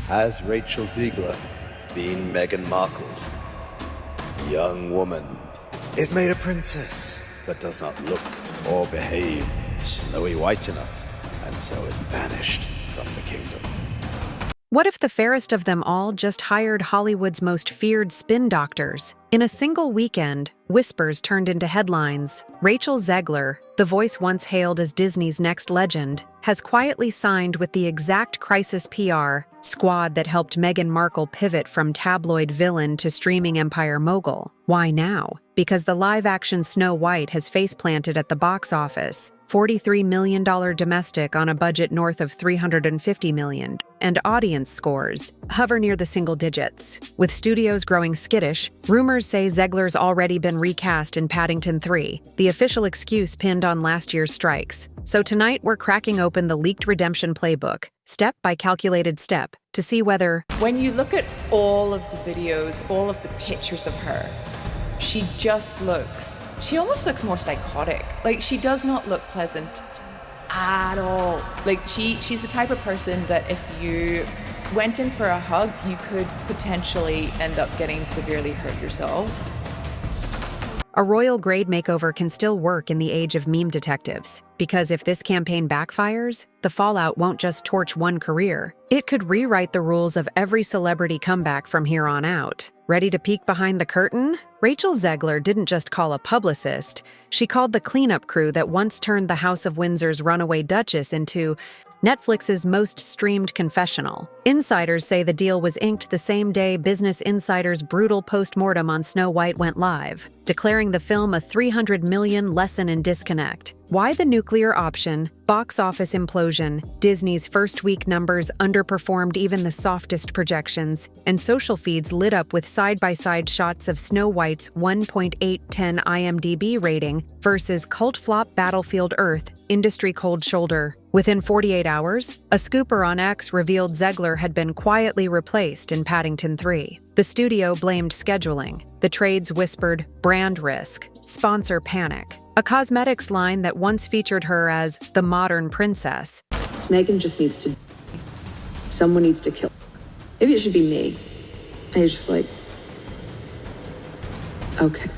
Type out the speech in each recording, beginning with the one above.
Has Rachel Zegler been Meghan Markle? Young woman is made a princess, but does not look or behave snowy white enough, and so is banished from the kingdom. What if the fairest of them all just hired Hollywood's most feared spin doctors? In a single weekend, whispers turned into headlines. Rachel Zegler, the voice once hailed as Disney's next legend, has quietly signed with the exact crisis PR squad that helped Meghan Markle pivot from tabloid villain to streaming empire mogul. Why now? Because the live-action Snow White has face-planted at the box office, $43 million domestic on a budget north of $350 million, and audience scores hover near the single digits. With studios growing skittish, rumors say Zegler's already been recast in Paddington 3, the official excuse pinned on last year's strikes. So tonight we're cracking open the leaked redemption playbook, step by calculated step, to see whether... When you look at all of the videos, all of the pictures of her, she almost looks more psychotic. Like, she does not look pleasant at all. Like, she's the type of person that if you went in for a hug, you could potentially end up getting severely hurt yourself. A royal grade makeover can still work in the age of meme detectives, because if this campaign backfires, the fallout won't just torch one career. It could rewrite the rules of every celebrity comeback from here on out. Ready to peek behind the curtain? Rachel Zegler didn't just call a publicist, she called the cleanup crew that once turned the House of Windsor's runaway duchess into Netflix's most streamed confessional. Insiders say the deal was inked the same day Business Insider's brutal post-mortem on Snow White went live, declaring the film a $300 million lesson in disconnect. Why the nuclear option? Box office implosion, Disney's first week numbers underperformed even the softest projections, and social feeds lit up with side-by-side shots of Snow White's 1.810 IMDb rating versus cult flop Battlefield Earth, industry cold shoulder. Within 48 hours, a scooper on X revealed Zegler had been quietly replaced in Paddington 3. The studio blamed scheduling. The trades whispered brand risk, sponsor panic. A cosmetics line that once featured her as the modern princess. Meghan just needs to... Someone needs to kill. Maybe it should be me. And it's just like... Okay.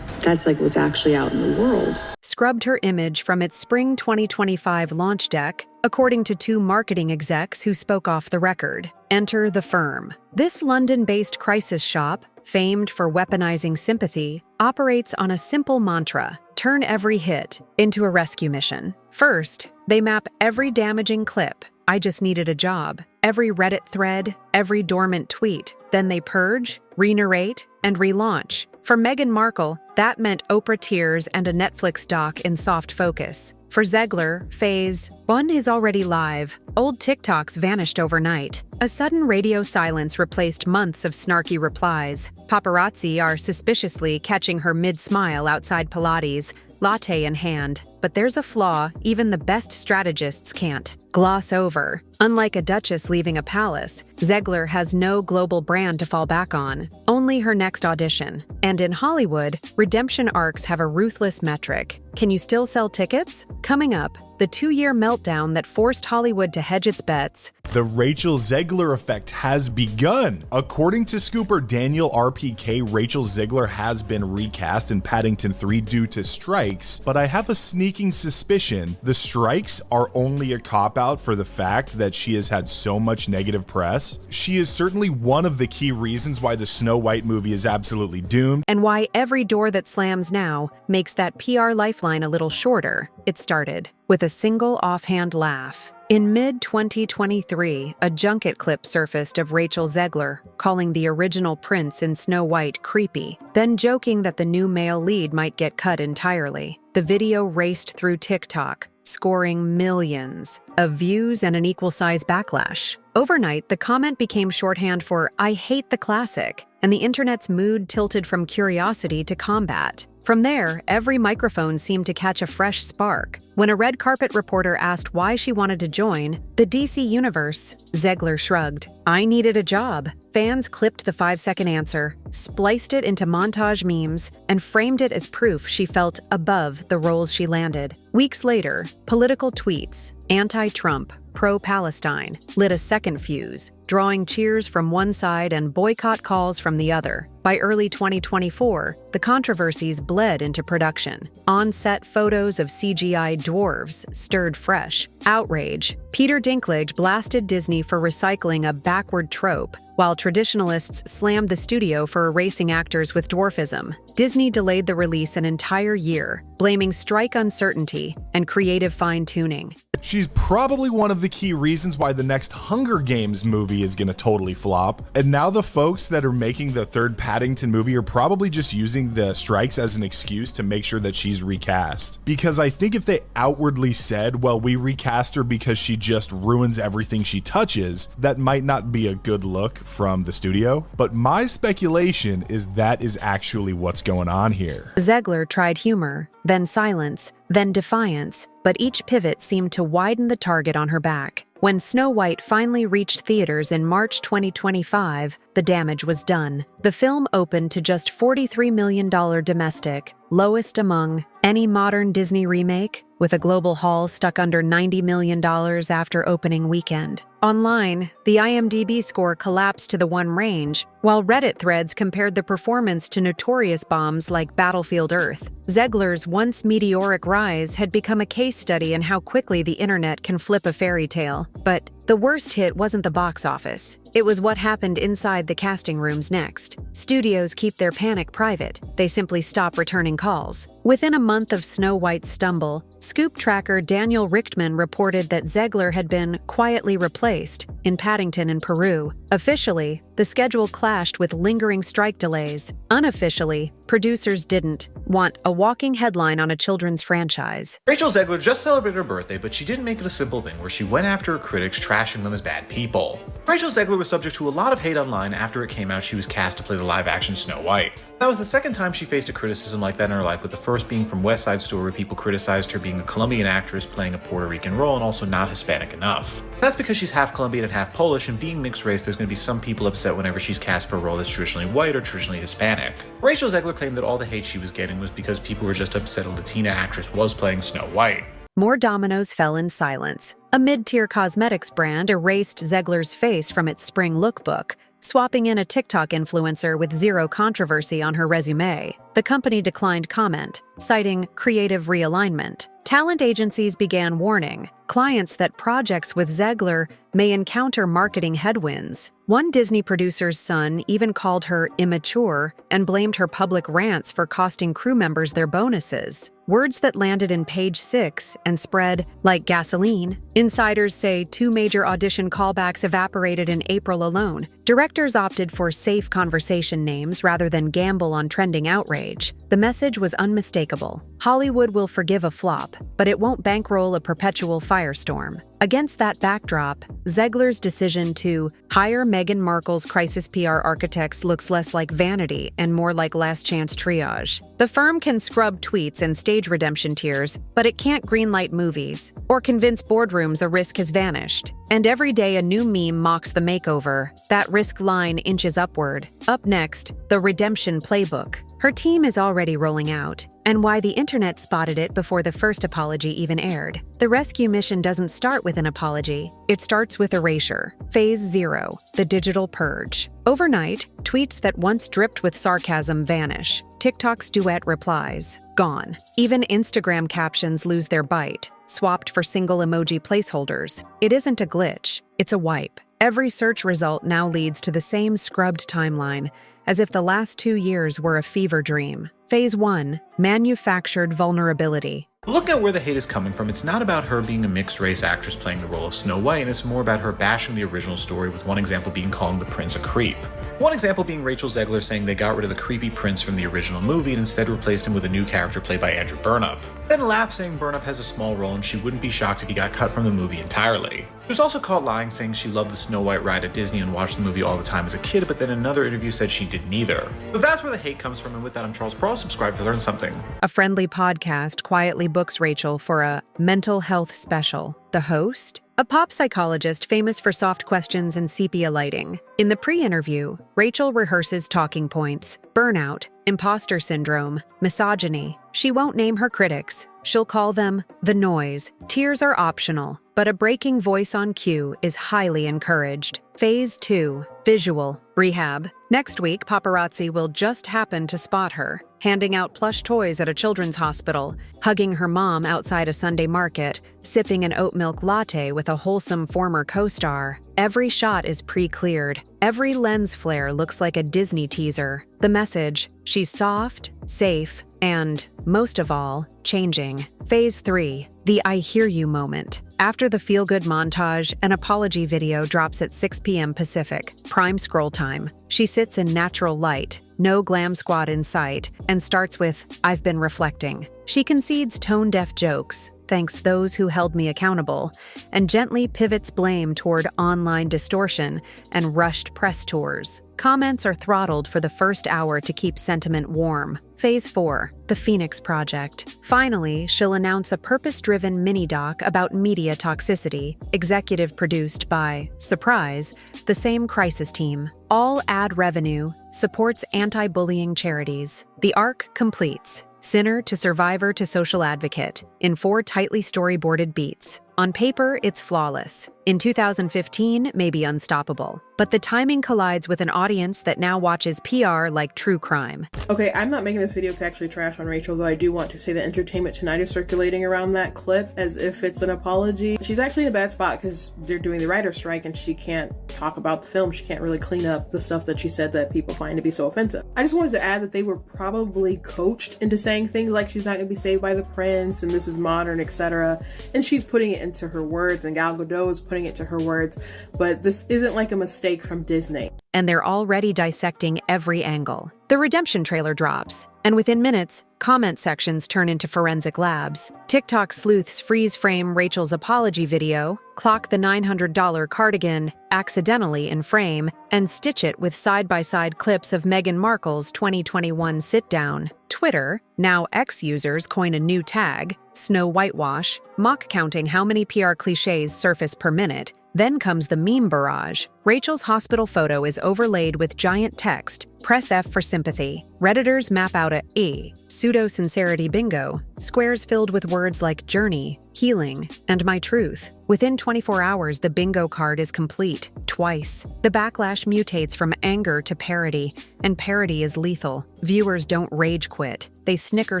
That's like what's actually out in the world. Scrubbed her image from its spring 2025 launch deck, according to two marketing execs who spoke off the record. Enter the firm. This London-based crisis shop, famed for weaponizing sympathy, operates on a simple mantra: turn every hit into a rescue mission. First, they map every damaging clip, "I just needed a job," every Reddit thread, every dormant tweet. Then they purge, re-narrate, and relaunch. For Meghan Markle, that meant Oprah tears and a Netflix doc in soft focus. For Zegler, phase 1 is already live. Old TikToks vanished overnight. A sudden radio silence replaced months of snarky replies. Paparazzi are suspiciously catching her mid-smile outside Pilates, latte in hand. But there's a flaw even the best strategists can't gloss over. Unlike a duchess leaving a palace, Zegler has no global brand to fall back on, only her next audition. And in Hollywood, redemption arcs have a ruthless metric. Can you still sell tickets? Coming up, the 2-year meltdown that forced Hollywood to hedge its bets. The Rachel Zegler effect has begun. According to scooper Daniel RPK, Rachel Zegler has been recast in Paddington 3 due to strikes, but I have a sneaking suspicion the strikes are only a cop-out for the fact that she has had so much negative press. She is certainly one of the key reasons why the Snow White movie is absolutely doomed. And why every door that slams now makes that PR lifeline a little shorter. It started with a single offhand laugh. In mid-2023, a junket clip surfaced of Rachel Zegler calling the original prince in Snow White creepy, then joking that the new male lead might get cut entirely. The video raced through TikTok, scoring millions of views and an equal-size backlash. Overnight, the comment became shorthand for "I hate the classic," and the internet's mood tilted from curiosity to combat. From there, every microphone seemed to catch a fresh spark. When a red carpet reporter asked why she wanted to join the DC universe, Zegler shrugged. "I needed a job." Fans clipped the 5-second answer, spliced it into montage memes, and framed it as proof she felt above the roles she landed. Weeks later, political tweets, anti-Trump, pro-Palestine, lit a second fuse, drawing cheers from one side and boycott calls from the other. By early 2024, the controversies bled into production. On-set photos of CGI dwarves stirred fresh outrage. Peter Dinklage blasted Disney for recycling a backward trope, while traditionalists slammed the studio for erasing actors with dwarfism. Disney delayed the release an entire year, blaming strike uncertainty and creative fine-tuning. She's probably one of the key reasons why the next Hunger Games movie is gonna totally flop. And now the folks that are making the third Paddington movie are probably just using the strikes as an excuse to make sure that she's recast. Because I think if they outwardly said, well, we recast her because she just ruins everything she touches, that might not be a good look from the studio. But my speculation is that is actually what's going on here. Zegler tried humor, then silence, then defiance, but each pivot seemed to widen the target on her back. When Snow White finally reached theaters in March 2025, the damage was done. The film opened to just $43 million domestic, lowest among any modern Disney remake, with a global haul stuck under $90 million after opening weekend. Online, the IMDb score collapsed to the one range, while Reddit threads compared the performance to notorious bombs like Battlefield Earth. Zegler's once meteoric rise had become a case study in how quickly the internet can flip a fairy tale. But the worst hit wasn't the box office. It was what happened inside the casting rooms next. Studios keep their panic private. They simply stop returning calls. Within a month of Snow White's stumble, Scoop tracker Daniel Richtman reported that Zegler had been quietly replaced in Paddington in Peru. Officially, the schedule clashed with lingering strike delays. Unofficially, producers didn't want a walking headline on a children's franchise. Rachel Zegler just celebrated her birthday, but she didn't make it a simple thing where she went after her critics, trashing them as bad people. Rachel Zegler was subject to a lot of hate online after it came out she was cast to play the live-action Snow White. That was the second time she faced a criticism like that in her life, with the first being from West Side Story, where people criticized her being a Colombian actress playing a Puerto Rican role and also not Hispanic enough. That's because she's half Colombian and half Polish, and being mixed race, there's going to be some people upset whenever she's cast for a role that's traditionally white or traditionally Hispanic. Rachel Zegler claimed that all the hate she was getting was because people were just upset a Latina actress was playing Snow White. More dominoes fell in silence. A mid-tier cosmetics brand erased Zegler's face from its spring lookbook, swapping in a TikTok influencer with zero controversy on her resume. The company declined comment, citing creative realignment. Talent agencies began warning clients that projects with Zegler may encounter marketing headwinds. One Disney producer's son even called her immature and blamed her public rants for costing crew members their bonuses. Words that landed in Page 6 and spread like gasoline. Insiders say 2 major audition callbacks evaporated in April alone. Directors opted for safe conversation names rather than gamble on trending outrage. The message was unmistakable. Hollywood will forgive a flop, but it won't bankroll a perpetual firestorm. Against that backdrop, Zegler's decision to hire Meghan Markle's crisis PR architects looks less like vanity and more like last chance triage. The firm can scrub tweets and stage redemption tears, but it can't greenlight movies or convince boardrooms a risk has vanished. And every day a new meme mocks the makeover. That risk line inches upward. Up next, the redemption playbook. Her team is already rolling out, and why the internet spotted it before the first apology even aired. The rescue mission doesn't start with an apology. It starts with erasure. Phase 0, the digital purge. Overnight, tweets that once dripped with sarcasm vanish. TikTok's duet replies, gone. Even Instagram captions lose their bite, swapped for single emoji placeholders. It isn't a glitch, it's a wipe. Every search result now leads to the same scrubbed timeline, as if the last 2 years were a fever dream. Phase 1, manufactured vulnerability. Looking at where the hate is coming from, it's not about her being a mixed-race actress playing the role of Snow White, and it's more about her bashing the original story, with one example being calling the prince a creep. One example being Rachel Zegler saying they got rid of the creepy prince from the original movie and instead replaced him with a new character played by Andrew Burnap. Then laughed saying Burnap has a small role and she wouldn't be shocked if he got cut from the movie entirely. She was also caught lying, saying she loved the Snow White ride at Disney and watched the movie all the time as a kid, but then in another interview said she didn't either. So that's where the hate comes from, and with that I'm Charles Pearl. Subscribe to learn something. A friendly podcast quietly books Rachel for a mental health special. The host? A pop psychologist famous for soft questions and sepia lighting. In the pre-interview, Rachel rehearses talking points: burnout, imposter syndrome, misogyny. She won't name her critics. She'll call them the noise. Tears are optional, but a breaking voice on cue is highly encouraged. Phase 2, visual, rehab. Next week, paparazzi will just happen to spot her, handing out plush toys at a children's hospital, hugging her mom outside a Sunday market, sipping an oat milk latte with a wholesome former co-star. Every shot is pre-cleared. Every lens flare looks like a Disney teaser. The message: she's soft, safe, and, most of all, changing. Phase 3, the I hear you moment. After the feel-good montage, an apology video drops at 6 p.m. Pacific, prime scroll time. She sits in natural light, no glam squad in sight, and starts with, "I've been reflecting." She concedes tone-deaf jokes, thanks those who held me accountable, and gently pivots blame toward online distortion and rushed press tours. Comments are throttled for the first hour to keep sentiment warm. Phase 4, the Phoenix Project. Finally, she'll announce a purpose-driven mini-doc about media toxicity, executive produced by, surprise, the same crisis team. All ad revenue, supports anti-bullying charities. The arc completes. Sinner to survivor to social advocate, in 4 tightly storyboarded beats. On paper, it's flawless. In 2015, maybe unstoppable. But the timing collides with an audience that now watches PR like true crime. Okay, I'm not making this video to actually trash on Rachel, though I do want to say that Entertainment Tonight is circulating around that clip as if it's an apology. She's actually in a bad spot because they're doing the writer's strike and she can't talk about the film. She can't really clean up the stuff that she said that people find to be so offensive. I just wanted to add that they were probably coached into saying things like she's not going to be saved by the prince and this is modern, etc. And she's putting it into her words, and Gal Gadot is putting it to her words, but this isn't like a mistake from Disney. And they're already dissecting every angle. The redemption trailer drops, and within minutes, comment sections turn into forensic labs. TikTok sleuths freeze frame Rachel's apology video, clock the $900 cardigan accidentally in frame, and stitch it with side-by-side clips of Meghan Markle's 2021 sit-down. Twitter, now X users coin a new tag, Snow Whitewash, mock counting how many PR cliches surface per minute. Then comes the meme barrage. Rachel's hospital photo is overlaid with giant text, "Press F for sympathy." Redditors map out a pseudo-sincerity bingo, squares filled with words like journey, healing, and my truth. Within 24 hours, the bingo card is complete, twice. The backlash mutates from anger to parody, and parody is lethal. Viewers don't rage quit. They snicker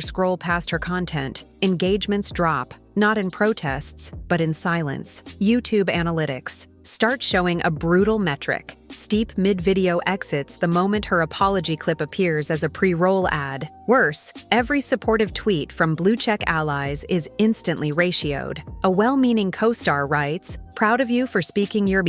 scroll past her content. Engagements drop, not in protests, but in silence. YouTube analytics start showing a brutal metric. Steep mid-video exits the moment her apology clip appears as a pre-roll ad. Worse, every supportive tweet from blue-check allies is instantly ratioed. A well-meaning co-star writes, "Proud of you for speaking your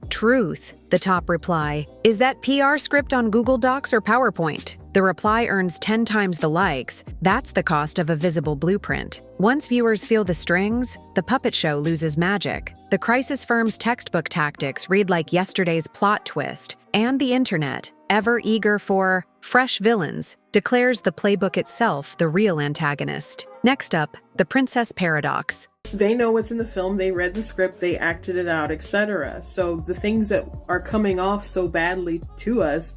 truth." The top reply, "Is that PR script on Google Docs or PowerPoint?" The reply earns 10 times the likes. That's the cost of a visible blueprint. Once viewers feel the strings, the puppet show loses magic. The crisis firm's textbook tactics read like yesterday's plot twist, and the internet, ever eager for fresh villains, declares the playbook itself the real antagonist. Next up, the princess paradox. They know what's in the film, they read the script, they acted it out, etc. So the things that are coming off so badly to us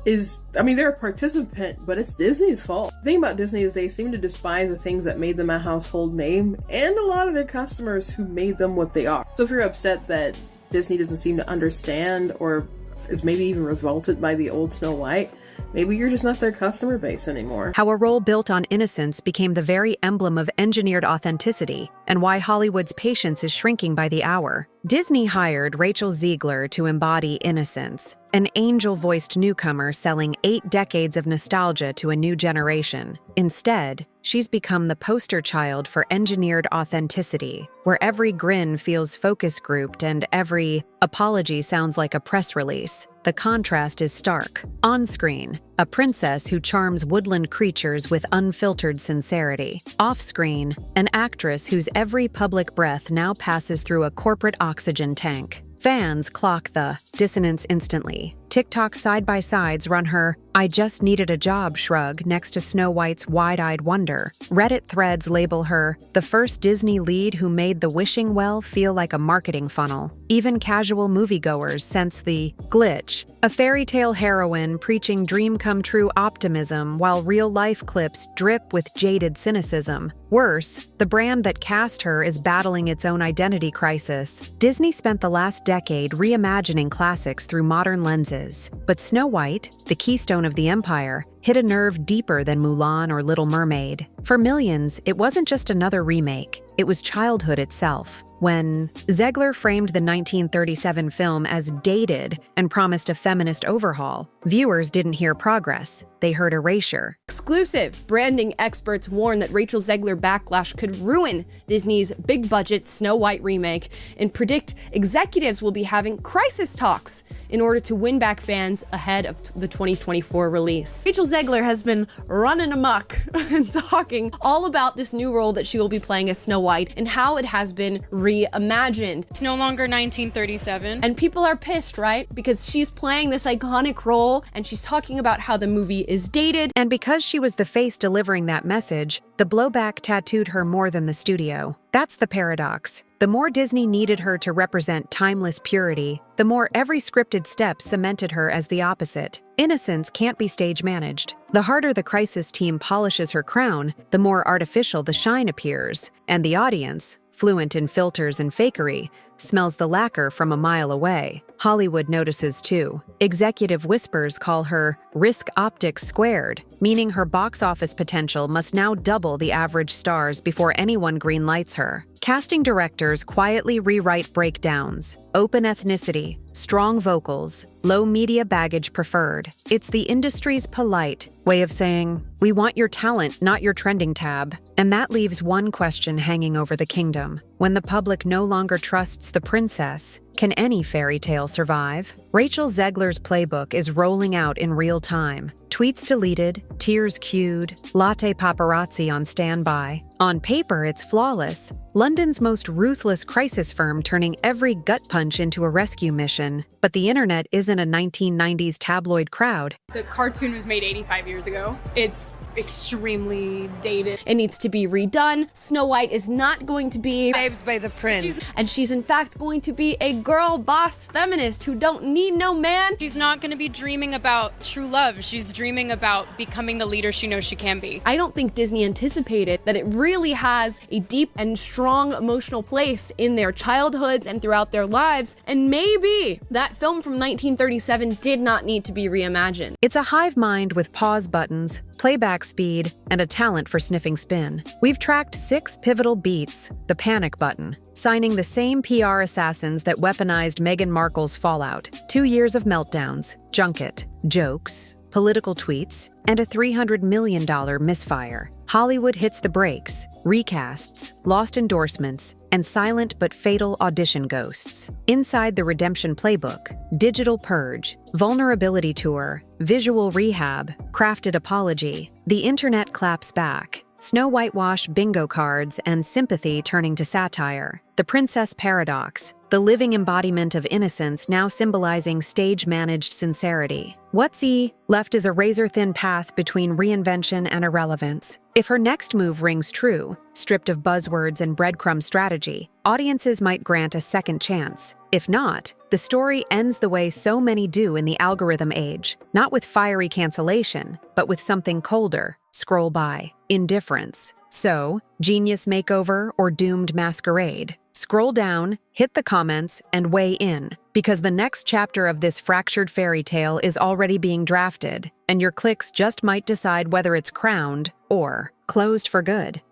is, they're a participant, but it's Disney's fault. The thing about Disney is they seem to despise the things that made them a household name and a lot of their customers who made them what they are. So if you're upset that Disney doesn't seem to understand or is maybe even revolted by the old Snow White, maybe you're just not their customer base anymore. How a role built on innocence became the very emblem of engineered authenticity, and why Hollywood's patience is shrinking by the hour. Disney hired Rachel Zegler to embody innocence, an angel-voiced newcomer selling 8 decades of nostalgia to a new generation. Instead, she's become the poster child for engineered authenticity, where every grin feels focus grouped and every apology sounds like a press release. The contrast is stark. On screen, a princess who charms woodland creatures with unfiltered sincerity. Off screen, an actress whose every public breath now passes through a corporate oxygen tank. Fans clock the dissonance instantly. TikTok side-by-sides run her "I just needed a job" shrug next to Snow White's wide-eyed wonder. Reddit threads label her the first Disney lead who made the wishing well feel like a marketing funnel. Even casual moviegoers sense the glitch, a fairy tale heroine preaching dream-come-true optimism while real-life clips drip with jaded cynicism. Worse, the brand that cast her is battling its own identity crisis. Disney spent the last decade reimagining classics through modern lenses. But Snow White, the keystone of the empire, hit a nerve deeper than Mulan or Little Mermaid. For millions, it wasn't just another remake, it was childhood itself. When Zegler framed the 1937 film as dated and promised a feminist overhaul, viewers didn't hear progress, they heard erasure. Exclusive! Branding experts warn that Rachel Zegler backlash could ruin Disney's big-budget Snow White remake and predict executives will be having crisis talks in order to win back fans ahead of the 2024 release. Rachel Zegler has been running amok and talking all about this new role that she will be playing as Snow White and how it has been reimagined. It's no longer 1937. And people are pissed, right? Because she's playing this iconic role and she's talking about how the movie is dated. And because she was the face delivering that message, the blowback tattooed her more than the studio. That's the paradox. The more Disney needed her to represent timeless purity, the more every scripted step cemented her as the opposite. Innocence can't be stage managed. The harder the crisis team polishes her crown, the more artificial the shine appears. And the audience, fluent in filters and fakery, smells the lacquer from a mile away. Hollywood notices too. Executive whispers call her risk optics squared, meaning her box office potential must now double the average stars before anyone greenlights her. Casting directors quietly rewrite breakdowns. Open ethnicity, strong vocals, low media baggage preferred. It's the industry's polite way of saying, we want your talent, not your trending tab. And that leaves one question hanging over the kingdom. When the public no longer trusts the princess, can any fairy tale survive? Rachel Zegler's playbook is rolling out in real time. Tweets deleted, tears queued, latte paparazzi on standby. On paper, it's flawless. London's most ruthless crisis firm turning every gut punch into a rescue mission. But the internet isn't a 1990s tabloid crowd. The cartoon was made 85 years ago. It's extremely dated. It needs to be redone. Snow White is not going to be saved by the prince. And she's in fact going to be a girl boss feminist who don't need no man. She's not going to be dreaming about true love. She's dreaming about becoming the leader she knows she can be. I don't think Disney anticipated that it really has a deep and strong emotional place in their childhoods and throughout their lives. And maybe that film from 1937 did not need to be reimagined. It's a hive mind with pause buttons, playback speed, and a talent for sniffing spin. We've tracked 6 pivotal beats, the panic button, signing the same PR assassins that weaponized Meghan Markle's fallout. 2 years of meltdowns, junket, jokes, political tweets, and a $300 million misfire. Hollywood hits the brakes, recasts, lost endorsements, and silent but fatal audition ghosts. Inside the redemption playbook, digital purge, vulnerability tour, visual rehab, crafted apology, the internet claps back. Snow Whitewash bingo cards and sympathy turning to satire. The Princess Paradox, the living embodiment of innocence now symbolizing stage-managed sincerity. What's left is a razor-thin path between reinvention and irrelevance. If her next move rings true, stripped of buzzwords and breadcrumb strategy, audiences might grant a second chance. If not, the story ends the way so many do in the algorithm age, not with fiery cancellation, but with something colder. Scroll by. Indifference. So, genius makeover or doomed masquerade? Scroll down, hit the comments, and weigh in, because the next chapter of this fractured fairy tale is already being drafted, and your clicks just might decide whether it's crowned or closed for good.